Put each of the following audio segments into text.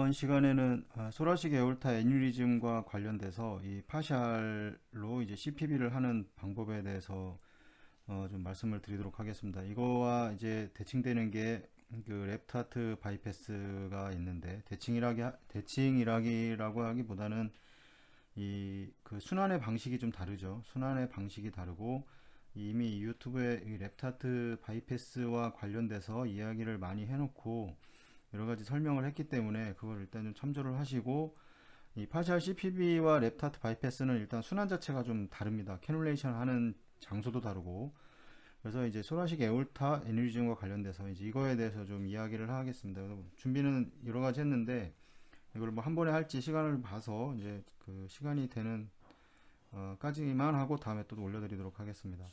이번 시간에는 소라식 에올타 애뉴리즘과 관련돼서 이 파샬로 이제 CPB를 하는 방법에 대해서 좀 말씀을 드리도록 하겠습니다. 이거와 이제 대칭되는 게 그 랩타트 바이패스가 있는데 대칭이라기라고 하기보다는 이 그 순환의 방식이 좀 다르죠. 순환의 방식이 다르고 이미 유튜브에 이 랩타트 바이패스와 관련돼서 이야기를 많이 해놓고 여러 가지 설명을 했기 때문에 그걸 일단 좀 참조를 하시고, 이 파샬 CPB와 랩타트 바이패스는 일단 순환 자체가 좀 다릅니다. 캐놀레이션 하는 장소도 다르고. 그래서 이제 소라식 에올타 애뉴리즘과 관련돼서 이제 이거에 대해서 좀 이야기를 하겠습니다. 준비는 여러 가지 했는데 이걸 뭐 한 번에 할지 시간을 봐서 이제 그 시간이 되는 까지만 하고 다음에 또 올려드리도록 하겠습니다.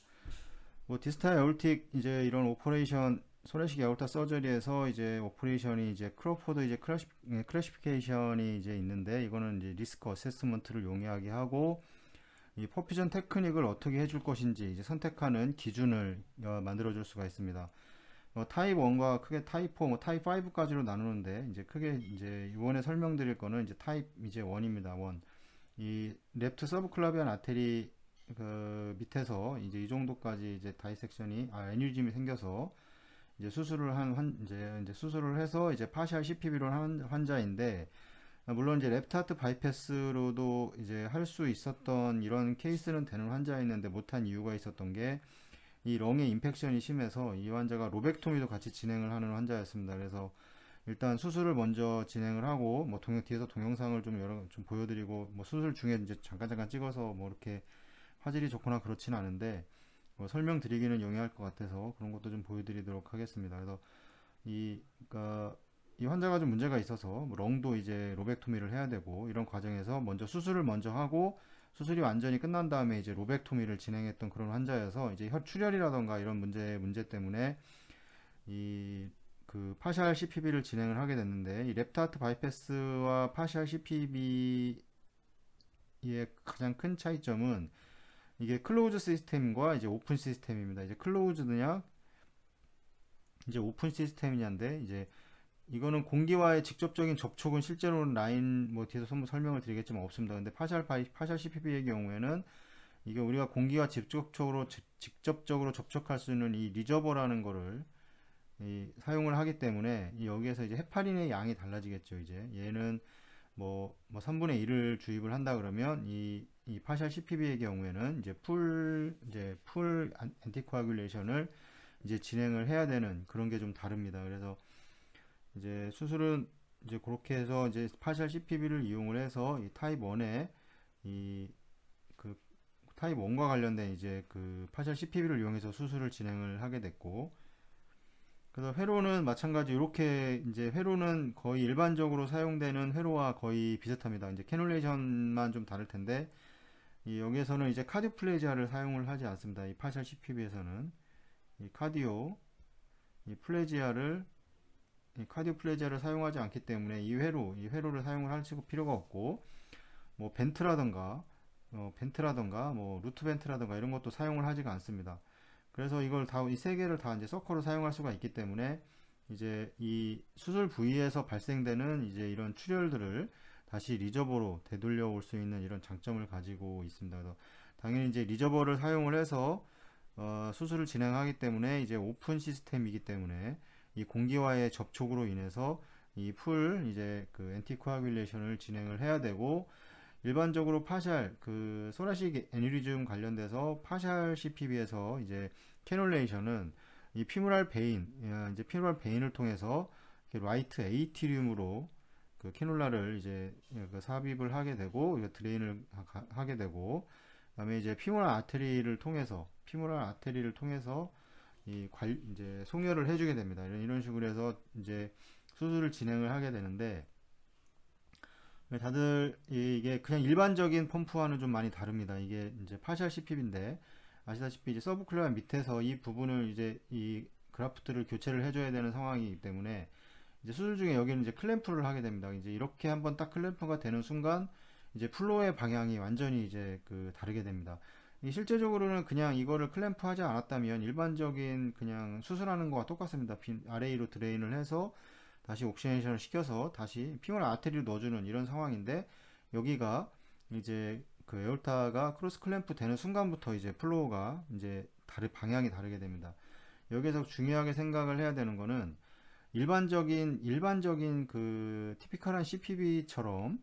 뭐 디스타 에올틱 이제 이런 오퍼레이션 소래식 에올타 서저리에서 이제 오퍼레이션이 이제 크로포드 이제 클래시피케이션이 이제 있는데, 이거는 이제 리스크 어세스먼트를 용이하게 하고 이 퍼퓨전 테크닉을 어떻게 해줄 것인지 이제 선택하는 기준을 만들어 줄 수가 있습니다. 타입 1과 크게 타입 4, 뭐 타입 5까지로 나누는데, 이제 크게 이제 이번에 설명드릴 거는 이제 타입 이제 1입니다. 1. 이 랩트 서브클라비안 아테리 그 밑에서 이제 이 정도까지 이제 다이섹션이 애뉴리즘이 생겨서 이제 수술을 이제 수술을 해서 이제 파샬 CPB로 한 환자인데, 물론 이제 랩타트 바이패스로도 이제 할 수 있었던 이런 케이스는 되는 환자였는데 못한 이유가 있었던 게 이 렁의 인펙션이 심해서 이 환자가 로벡토미도 같이 진행을 하는 환자였습니다. 그래서 일단 수술을 먼저 진행을 하고 뭐 뒤에서 동영상을 좀 보여드리고, 뭐 수술 중에 이제 잠깐 찍어서 뭐 이렇게 화질이 좋거나 그렇진 않은데 뭐 설명드리기는 용이할 것 같아서 그런 것도 좀 보여드리도록 하겠습니다. 그래서 그러니까 이 환자가 좀 문제가 있어서 뭐 렁도 이제 로벡토미를 해야 되고, 이런 과정에서 먼저 수술을 먼저 하고 수술이 완전히 끝난 다음에 이제 로벡토미를 진행했던 그런 환자여서 이제 혈 출혈이라던가 이런 문제 때문에 이 그 파샬 CPB를 진행을 하게 됐는데, 이 랩타트 바이패스와 파샬 CPB의 가장 큰 차이점은 이게 클로우즈 시스템과 이제 오픈 시스템입니다. 이제 클로우즈느냐 이제 오픈 시스템이냐인데, 이제 이거는 공기와의 직접적인 접촉은 실제로는 라인 뭐 뒤에서 설명을 드리겠지만 없습니다. 근데 파샬 CPB의 경우에는 이게 우리가 공기와 직접적으로 접촉할 수 있는 이 리저버라는 거를 사용을 하기 때문에 여기에서 이제 헤파린의 양이 달라지겠죠. 이제 얘는 뭐 3분의 1을 주입을 한다 그러면 이 파샬 CPB의 경우에는 풀 안티코아뷸레이션을 이제 진행을 해야 되는 그런 게 좀 다릅니다. 그래서 이제 수술은 이제 그렇게 해서 이제 파샬 CPB를 이용을 해서 이 타입 1에 이 그 타입 1과 관련된 이제 그 파샬 CPB를 이용해서 수술을 진행을 하게 됐고, 그래서 회로는 마찬가지 이렇게 이제 회로는 거의 일반적으로 사용되는 회로와 거의 비슷합니다. 이제 캐놀레이션만 좀 다를 텐데 여기에서는 이제 카디오플레지아를 사용을 하지 않습니다. 이 파샬 CPB에서는 이 플레지아를 카디오플레지아를 사용하지 않기 때문에 이 회로를 사용을 할 필요가 없고, 뭐 벤트라던가 뭐 루트 벤트라던가 이런 것도 사용을 하지가 않습니다. 그래서 이 세 개를 다 이제 서커로 사용할 수가 있기 때문에 이제 이 수술 부위에서 발생되는 이제 이런 출혈들을 다시 리저버로 되돌려 올 수 있는 이런 장점을 가지고 있습니다. 그래서 당연히 이제 리저버를 사용을 해서 수술을 진행하기 때문에 이제 오픈 시스템이기 때문에 이 공기와의 접촉으로 인해서 이 이제 그 엔티코아뷸레이션을 진행을 해야 되고, 일반적으로 파샬 그 소라식 애뉴리즘 관련돼서 파샬 CPB에서 이제 캐놀레이션은 이 이제 피무랄 베인을 통해서 라이트 에이티륨으로 그 캐놀라를 이제 그 삽입을 하게 되고 드레인을 하게 되고, 그다음에 이제 피무랄 아테리를 통해서 이제 송혈을 해주게 됩니다. 이런 식으로 해서 이제 수술을 진행을 하게 되는데, 다들 이게 그냥 일반적인 펌프와는 좀 많이 다릅니다. 이게 이제 파샬 CPB인데 아시다시피 이제 서브클리어 밑에서 이 부분을 이제 이 그라프트를 교체를 해줘야 되는 상황이기 때문에 이제 수술 중에 여기는 이제 클램프를 하게 됩니다. 이제 이렇게 한번 딱 클램프가 되는 순간 이제 플로의 방향이 완전히 이제 그 다르게 됩니다. 실제적으로는 그냥 이거를 클램프 하지 않았다면 일반적인 그냥 수술하는 거와 똑같습니다. RA로 드레인을 해서 다시 옥시네이션을 시켜서 다시 피몰 아테리를 넣어주는 이런 상황인데, 여기가 이제 그 에올타가 크로스 클램프 되는 순간부터 이제 플로우가 이제 방향이 다르게 됩니다. 여기서 중요하게 생각을 해야 되는 거는, 일반적인 그 티피컬한 CPB처럼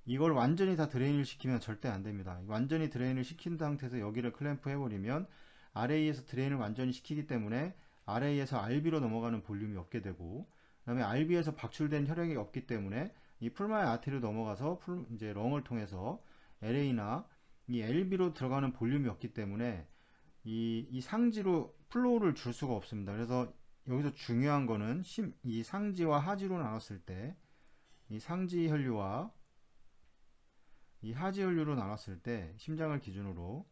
이걸 완전히 다 드레인을 시키면 절대 안 됩니다. 완전히 드레인을 시킨 상태에서 여기를 클램프 해버리면 RA에서 드레인을 완전히 시키기 때문에 RA에서 RB로 넘어가는 볼륨이 없게 되고, 그 다음에 RB에서 박출된 혈액이 없기 때문에 이 풀마의 아테리로 넘어가서 이제 렁을 통해서 LA나 이 LB로 들어가는 볼륨이 없기 때문에 이 상지로 플로우를 줄 수가 없습니다. 그래서 여기서 중요한 거는 이 상지와 하지로 나눴을 때, 이 상지 혈류와 이 하지 혈류로 나눴을 때, 심장을 기준으로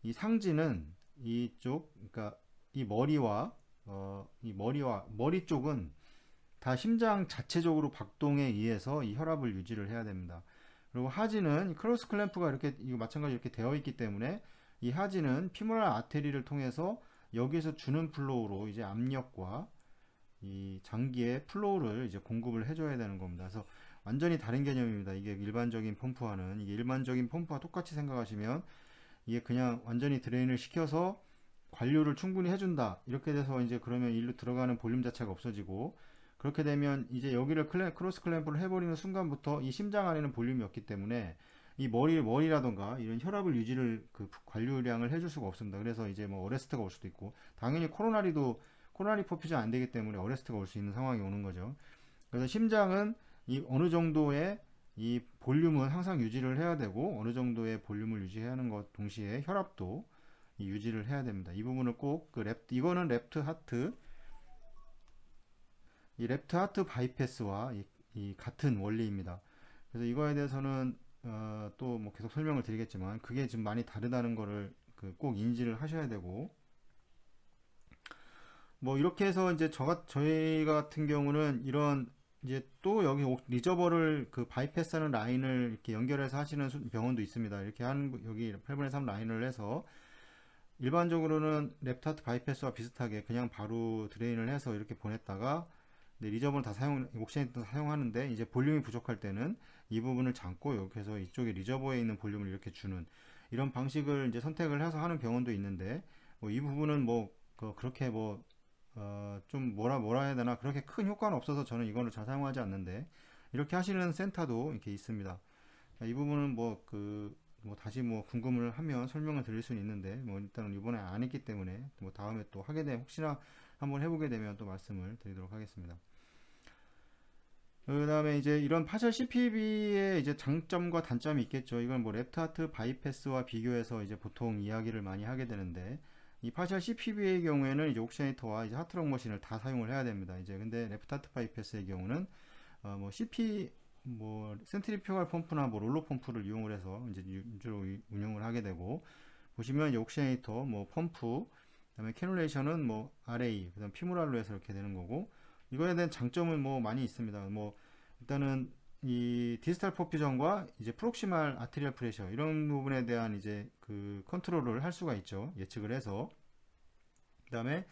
이 상지는 이쪽, 그러니까 이 머리와 머리 쪽은 다 심장 자체적으로 박동에 의해서 이 혈압을 유지를 해야 됩니다. 그리고 하지는 크로스 클램프가 이렇게 이거 마찬가지로 이렇게 되어 있기 때문에 이 하지는 피모랄 아테리를 통해서 여기에서 주는 플로우로 이제 압력과 이 장기의 플로우를 이제 공급을 해줘야 되는 겁니다. 그래서 완전히 다른 개념입니다. 이게 일반적인 펌프와 똑같이 생각하시면, 이게 그냥 완전히 드레인을 시켜서 관료를 충분히 해준다 이렇게 돼서 이제 그러면 일로 들어가는 볼륨 자체가 없어지고, 그렇게 되면 이제 여기를 크로스 클램프를 해버리는 순간부터 이 심장 안에는 볼륨이 없기 때문에 이 머리라던가 이런 혈압을 유지를 그 관료량을 해줄 수가 없습니다. 그래서 이제 뭐 어레스트가 올 수도 있고, 당연히 코로나리 퍼퓨전 안 되기 때문에 어레스트가 올 수 있는 상황이 오는 거죠. 그래서 심장은 이 어느 정도의 이 볼륨은 항상 유지를 해야 되고, 어느 정도의 볼륨을 유지해야 하는 것 동시에 혈압도 유지를 해야 됩니다. 이 부분을 꼭 이거는 랩트 하트 바이패스와 이 같은 원리입니다. 그래서 이거에 대해서는 또 뭐 계속 설명을 드리겠지만, 그게 지금 많이 다르다는 거를 꼭 인지를 하셔야 되고, 뭐 이렇게 해서 이제 저희가 같은 경우는 이런 이제 또 여기 리저버를 그 바이패스하는 라인을 이렇게 연결해서 하시는 병원도 있습니다. 이렇게 여기 8분의 3 라인을 해서 일반적으로는 랩타트 바이패스와 비슷하게 그냥 바로 드레인을 해서 이렇게 보냈다가, 리저버는 옥시네이터도 사용하는데 이제 볼륨이 부족할 때는 이 부분을 잠고 이렇게 해서 이쪽에 리저버에 있는 볼륨을 이렇게 주는 이런 방식을 이제 선택을 해서 하는 병원도 있는데, 뭐 이 부분은 뭐 그렇게 뭐 좀 뭐라 해야 되나, 그렇게 큰 효과는 없어서 저는 이거를 잘 사용하지 않는데, 이렇게 하시는 센터도 이렇게 있습니다. 이 부분은 뭐 다시 뭐 궁금을 하면 설명을 드릴 수는 있는데, 뭐 일단은 이번에 안 했기 때문에 뭐 다음에 또 하게 되면, 혹시나 한번 해보게 되면 또 말씀을 드리도록 하겠습니다. 그 다음에 이제 이런 파셜 CPB의 이제 장점과 단점이 있겠죠. 이건 뭐 랩트 하트 바이패스와 비교해서 이제 보통 이야기를 많이 하게 되는데, 이 파셜 CPB의 경우에는 이제 옥시네이터와 이제 하트럭 머신을 다 사용을 해야 됩니다. 이제 근데 랩트 하트 바이패스의 경우는 뭐 CP 뭐 센트리퓨갈 펌프나 뭐 롤러 펌프를 이용을 해서 이제 주로 운영을 하게 되고, 보시면 옥시네이터 뭐 펌프, 그다음에 캐놀레이션은 뭐 RA, 그다음 피모랄로 해서 이렇게 되는 거고, 이거에 대한 장점은 뭐 많이 있습니다. 뭐 일단은 이 디스탈 퍼퓨전과 이제 프록시말 아테리얼 프레셔 이런 부분에 대한 이제 그 컨트롤을 할 수가 있죠. 예측을 해서. 그다음에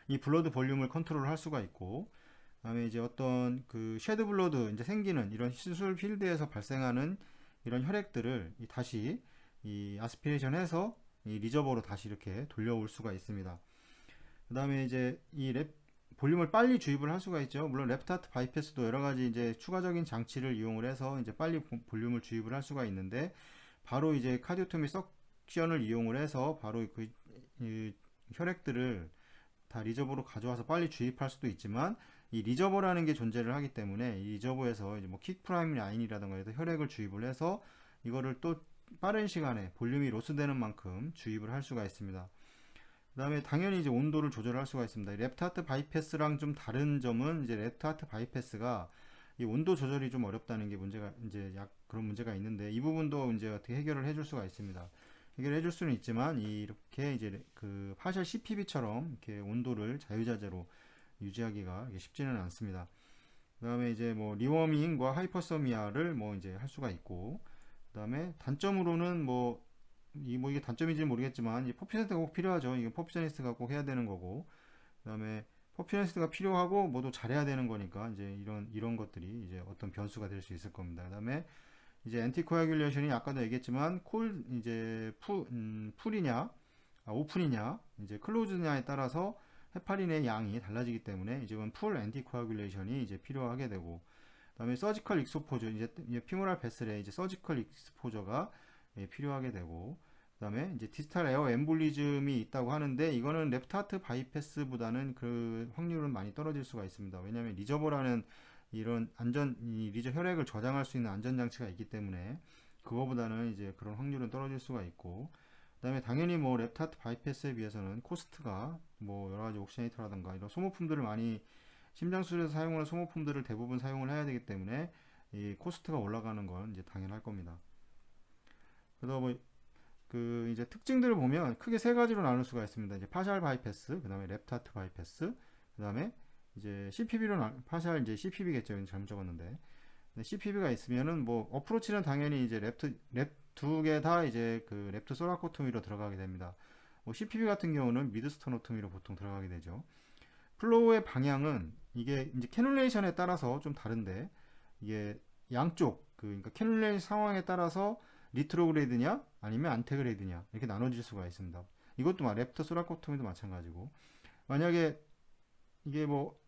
이 블러드 볼륨을 컨트롤을 할 수가 있고, 그다음에 이제 어떤 그 쉐드 블러드 이제 생기는 이런 시술 필드에서 발생하는 이런 혈액들을 다시 이 아스피레이션 해서 이 리저버로 다시 이렇게 돌려올 수가 있습니다. 그 다음에 이제 볼륨을 빨리 주입을 할 수가 있죠. 물론 랩타트 바이패스도 여러 가지 이제 추가적인 장치를 이용을 해서 이제 빨리 볼륨을 주입을 할 수가 있는데, 바로 이제 카디오토미 석션을 이용을 해서 바로 이 혈액들을 다 리저버로 가져와서 빨리 주입할 수도 있지만, 이 리저버라는 게 존재를 하기 때문에 이 리저버에서 이제 뭐 킥프라임 라인이라든가 해서 혈액을 주입을 해서 이거를 또 빠른 시간에 볼륨이 로스되는 만큼 주입을 할 수가 있습니다. 그 다음에 당연히 이제 온도를 조절할 수가 있습니다. 랩트 하트 바이패스랑 좀 다른 점은, 이제 랩트 하트 바이패스가 이 온도 조절이 좀 어렵다는 게 문제가, 이제 그런 문제가 있는데, 이 부분도 이제 어떻게 해결을 해줄 수가 있습니다. 해결해 줄 수는 있지만, 이렇게 이제 그 파셜 CPB처럼 이렇게 온도를 자유자재로 유지하기가 쉽지는 않습니다. 그 다음에 이제 뭐 리워밍과 하이퍼서미아를 뭐 이제 할 수가 있고, 그 다음에 단점으로는 뭐 이게 단점인지 모르겠지만, 이 퍼퓨전니스트가 꼭 필요하죠. 이게 퍼퓨전니스트가 꼭 해야 되는 거고, 그 다음에 퍼피니스트가 필요하고 뭐도 잘해야 되는 거니까 이제 이런 것들이 이제 어떤 변수가 될 수 있을 겁니다. 그다음에 이제 엔티코아귤레이션이 아까도 얘기했지만 이제 풀이냐 오픈이냐 이제 클로즈냐에 따라서 헤파린의 양이 달라지기 때문에 이제는 풀 엔티코아귤레이션이 이제 필요하게 되고, 그다음에 서지컬 익스포저 이제 피모랄 베슬에 이제 서지컬 익스포저가 필요하게 되고, 그다음에 이제 디스탈 에어 엠볼리즘이 있다고 하는데 이거는 레프트 하트 바이패스보다는 그 확률은 많이 떨어질 수가 있습니다. 왜냐하면 리저버라는 이런 이 리저 혈액을 저장할 수 있는 안전 장치가 있기 때문에 그거보다는 이제 그런 확률은 떨어질 수가 있고, 그다음에 당연히 뭐 레프트 하트 바이패스에 비해서는 코스트가 뭐 여러 가지 옥시네이터라든가 이런 소모품들을 많이 심장 수술에서 사용하는 소모품들을 대부분 사용을 해야 되기 때문에 이 코스트가 올라가는 건 이제 당연할 겁니다. 그래서 뭐 그 이제 특징들을 보면 크게 세 가지로 나눌 수가 있습니다. 이제 파샬 바이패스, 그다음에 랩트 하트 바이패스, 그다음에 이제 CPB로 파샬 이제 CPB겠죠. 잘못 적었는데. CPB가 있으면은 뭐 어프로치는 당연히 이제 랩 두 개 다 이제 그 랩트 소라코토미로 들어가게 됩니다. 뭐 CPB 같은 경우는 미드스토노토미로 보통 들어가게 되죠. 플로우의 방향은 이게 이제 캐놀레이션에 따라서 좀 다른데, 이게 양쪽 그러니까 캐놀레이션 상황에 따라서 리트로그레이드냐 아니면 안테그레이드냐 이렇게 나눠질 수가 있습니다. 이것도 막 랩터 소라코토미도 마찬가지고, 만약에 이게 뭐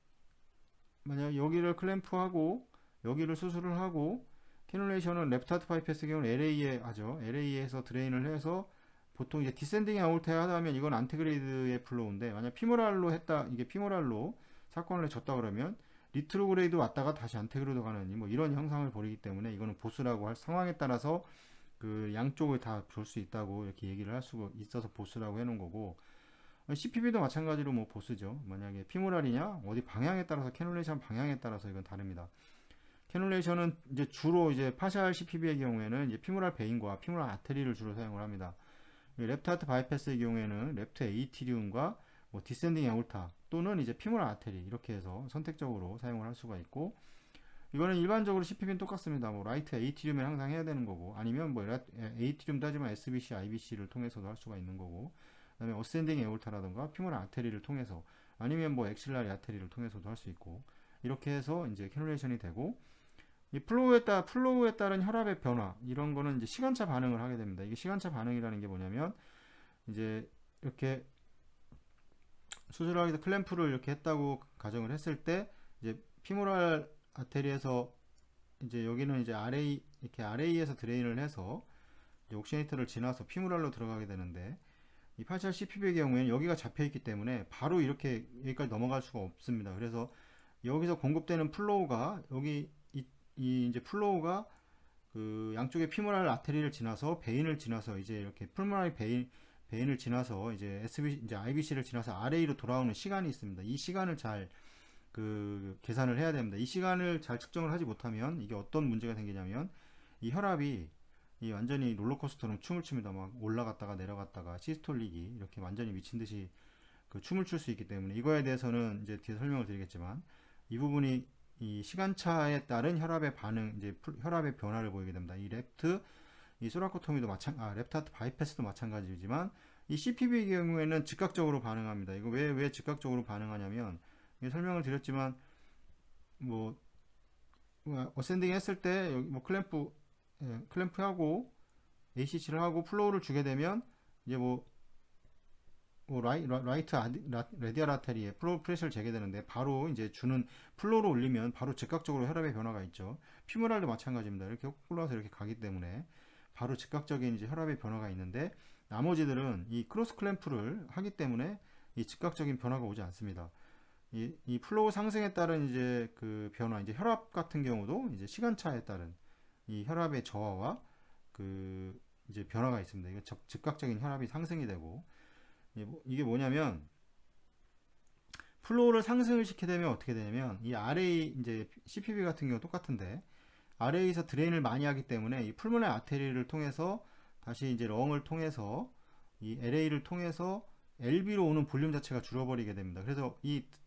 만약 여기를 클램프하고 여기를 수술을 하고 캐놀레이션은 랩트 하트 바이패스 경우는 LA에 하죠. LA에서 드레인을 해서 보통 이제 디센딩 아울타에 하다면 이건 안테그레이드의 플로우인데, 만약 피모랄로 했다, 이게 피모랄로 사건을 해줬다 그러면 리트로그레이드 왔다가 다시 안테그레이드 가는 뭐 이런 형상을 벌이기 때문에 이거는 보스라고 할, 상황에 따라서 그 양쪽을 다 볼 수 있다고 이렇게 얘기를 할 수가 있어서 보스라고 해놓은 거고, CPB도 마찬가지로 뭐 보스죠. 만약에 피모랄이냐 어디 방향에 따라서 캐놀레이션 방향에 따라서 이건 다릅니다. 캐놀레이션은 이제 주로 이제 파샬 CPB의 경우에는 이제 피모랄 베인과 피모랄 아테리를 주로 사용을 합니다. 랩트 하트 바이패스의 경우에는 랩트 에이티리움과 뭐 디센딩 에올타 또는 이제 피모랄 아테리 이렇게 해서 선택적으로 사용을 할 수가 있고, 이거는 일반적으로 CPB는 똑같습니다. 뭐 라이트 에이티리움을 항상 해야 되는 거고, 아니면 뭐 에이티리움 따지면 SBC, IBC를 통해서도 할 수가 있는 거고, 그다음에 어센딩 에올타라든가 피모랄 아테리를 통해서, 아니면 뭐 엑실라리 아테리를 통해서도 할 수 있고, 이렇게 해서 이제 캐놀레이션이 되고, 이 플로우에 따른 혈압의 변화 이런 거는 이제 시간차 반응을 하게 됩니다. 이게 시간차 반응이라는 게 뭐냐면 이제 이렇게 수술하기 위해서 클램프를 이렇게 했다고 가정을 했을 때 이제 피모랄 아테리에서 이제 여기는 이제 이렇게 RA에서 드레인을 해서 이제 옥시네이터를 지나서 피모랄로 들어가게 되는데, 이 파셜 CPB의 경우에는 여기가 잡혀 있기 때문에 바로 이렇게 여기까지 넘어갈 수가 없습니다. 그래서 여기서 공급되는 플로우가 이 이제 플로우가 그 양쪽의 피모랄 아테리를 지나서 베인을 지나서 이제 이렇게 풀모랄 베인을 지나서 이제 이제 IBC를 지나서 RA로 돌아오는 시간이 있습니다. 이 시간을 잘 그 계산을 해야 됩니다. 이 시간을 잘 측정을 하지 못하면 이게 어떤 문제가 생기냐면 이 혈압이 이 완전히 롤러코스터처럼 춤을 춥니다. 막 올라갔다가 내려갔다가 시스톨릭이 이렇게 완전히 미친 듯이 그 춤을 출 수 있기 때문에, 이거에 대해서는 이제 뒤에 설명을 드리겠지만 이 부분이 이 시간차에 따른 혈압의 반응, 이제 혈압의 변화를 보이게 됩니다. 이 소라코토미도 랩트 하트 바이패스도 마찬가지지만 이 CPB의 경우에는 즉각적으로 반응합니다. 이거 왜 즉각적으로 반응하냐면, 설명을 드렸지만 뭐 어센딩 했을 때 여기 뭐 클램프하고 ACC를 하고 플로우를 주게 되면 이제 라이트 레디얼 아테리에 플로우 프레셔를 재게 되는데, 바로 이제 주는 플로우로 올리면 바로 즉각적으로 혈압의 변화가 있죠. 피모랄도 마찬가지입니다. 이렇게 올라와서 이렇게 가기 때문에 바로 즉각적인 이제 혈압의 변화가 있는데, 나머지들은 이 크로스 클램프를 하기 때문에 이 즉각적인 변화가 오지 않습니다. 이 플로우 상승에 따른 이제 그 변화, 이제 혈압 같은 경우도 이제 시간차에 따른 이 혈압의 저하와 그 이제 변화가 있습니다. 이게 즉각적인 혈압이 상승이 되고, 이게 뭐냐면 플로우를 상승을 시키게 되면 어떻게 되냐면 이 RA 이제 CPB 같은 경우 똑같은데 RA에서 드레인을 많이 하기 때문에 이 풀모널 아테리를 통해서 다시 이제 렁을 통해서 이 LA를 통해서 LB로 오는 볼륨 자체가 줄어버리게 됩니다. 그래서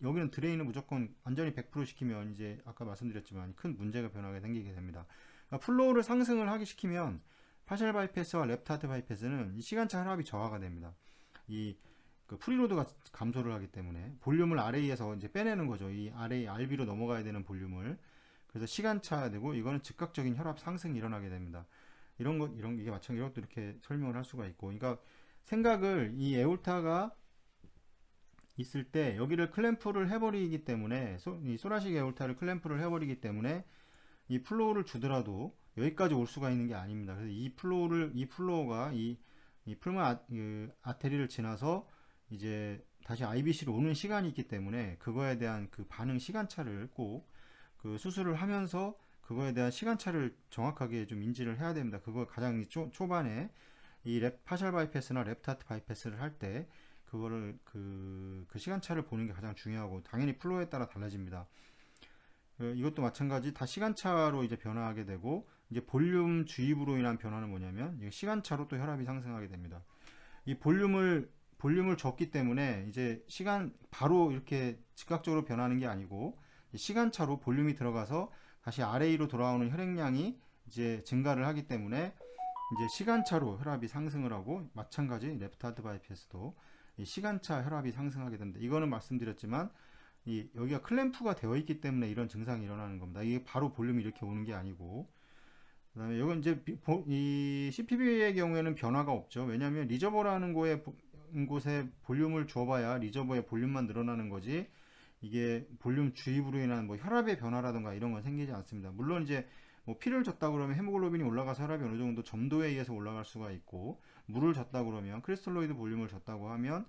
여기는 드레인을 무조건 완전히 100% 시키면 이제 아까 말씀드렸지만 큰 문제가 변하게 생기게 됩니다. 그러니까 플로우를 상승을 하게 시키면 파셜 바이패스와 랩트 하트 바이패스는 이 시간차 혈압이 저하가 됩니다. 그 프리로드가 감소를 하기 때문에 볼륨을 RA에서 이제 빼내는 거죠. 이 RA, RB로 넘어가야 되는 볼륨을. 그래서 시간차가 되고 이거는 즉각적인 혈압 상승이 일어나게 됩니다. 이게 마찬가지로 이것도 이렇게 설명을 할 수가 있고. 그러니까 생각을 이 에올타가 있을 때 여기를 클램프를 해버리기 때문에 이 소라식 에올타를 클램프를 해버리기 때문에 이 플로우를 주더라도 여기까지 올 수가 있는 게 아닙니다. 그래서 이 플로우가 이 풀만 아테리를 지나서 이제 다시 IBC로 오는 시간이 있기 때문에 그거에 대한 그 반응 시간차를 꼭 그 수술을 하면서 그거에 대한 시간차를 정확하게 좀 인지를 해야 됩니다. 그거 가장 초반에 이 파셜 바이패스나 랩타트 바이패스를 할 때 그거를 그 시간차를 보는 게 가장 중요하고 당연히 플로우에 따라 달라집니다. 이것도 마찬가지 다 시간차로 이제 변화하게 되고 이제 볼륨 주입으로 인한 변화는 뭐냐면 시간차로 또 혈압이 상승하게 됩니다. 이 볼륨을 줬기 때문에 이제 시간 바로 이렇게 즉각적으로 변하는 게 아니고 시간차로 볼륨이 들어가서 다시 RA로 돌아오는 혈액량이 이제 증가를 하기 때문에 이제 시간차로 혈압이 상승을 하고 마찬가지 레프트 바이패스도 이 시간차 혈압이 상승하게 됩니다. 이거는 말씀드렸지만 여기가 클램프가 되어 있기 때문에 이런 증상이 일어나는 겁니다. 이게 바로 볼륨이 이렇게 오는 게 아니고 그다음에 이건 이제 이 CPB의 경우에는 변화가 없죠. 왜냐하면 리저버라는 곳에 볼륨을 줘봐야 리저버의 볼륨만 늘어나는 거지 이게 볼륨 주입으로 인한 뭐 혈압의 변화라든가 이런 건 생기지 않습니다. 물론 이제 뭐 피를 줬다 그러면 헤모글로빈이 올라가서 혈압이 어느 정도 점도에 의해서 올라갈 수가 있고 물을 줬다 그러면 크리스탈로이드 볼륨을 줬다고 하면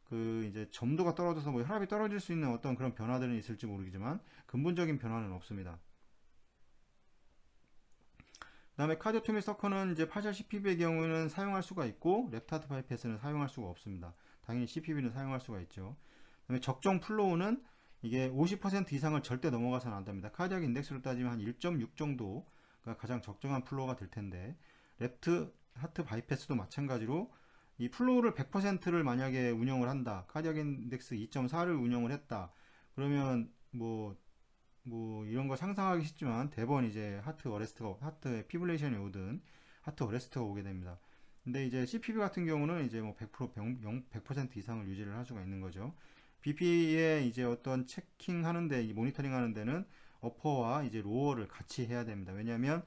그 이제 점도가 떨어져서 뭐 혈압이 떨어질 수 있는 어떤 그런 변화들은 있을지 모르겠지만 근본적인 변화는 없습니다. 그다음에 카디오토미 서커는 이제 파셜 CPB의 경우에는 사용할 수가 있고 랩타트 바이패스는 사용할 수가 없습니다. 당연히 CPB는 사용할 수가 있죠. 그다음에 적정 플로우는 이게 50% 이상을 절대 넘어가서는 안 됩니다. 카디악 인덱스로 따지면 한 1.6 정도가 가장 적정한 플로우가 될 텐데 랩트 하트 바이패스도 마찬가지로 이 플로우를 100%를 만약에 운영을 한다. 카디악 인덱스 2.4를 운영을 했다. 그러면 뭐 이런 거 상상하기 쉽지만 대번 이제 하트에 피블레이션이 오든 하트 어레스트가 오게 됩니다. 근데 이제 CPB 같은 경우는 이제 뭐 100% 이상을 유지를 할 수가 있는 거죠. BP의 이제 어떤 체킹 하는데, 모니터링 하는 데는 어퍼와 이제 로어를 같이 해야 됩니다. 왜냐하면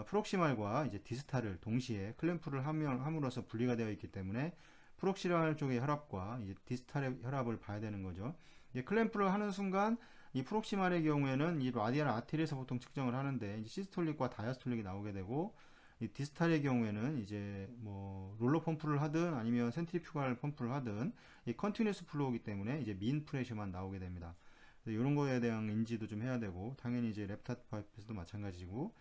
프록시말과 이제 디스탈을 동시에 클램프를 함으로써 분리가 되어 있기 때문에 프록시말 쪽의 혈압과 이제 디스탈의 혈압을 봐야 되는 거죠. 이제 클램프를 하는 순간 이 프록시말의 경우에는 이 라디알 아테리에서 보통 측정을 하는데 이제 시스톨릭과 다이아스톨릭이 나오게 되고 이 디스탈의 경우에는 이제 뭐 롤러 펌프를 하든 아니면 센트리퓨갈 펌프를 하든 이 컨티뉴스 플로우이기 때문에 이제 민 프레셔만 나오게 됩니다. 이런 거에 대한 인지도 좀 해야 되고 당연히 이제 랩타트 파이프에서도 마찬가지고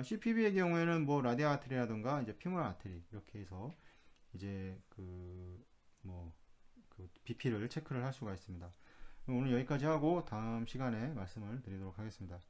CPB의 경우에는 뭐 라디아 아테리라든가 이제 피모랄 아테리 이렇게 해서 이제 그 BP를 체크를 할 수가 있습니다. 오늘 여기까지 하고 다음 시간에 말씀을 드리도록 하겠습니다.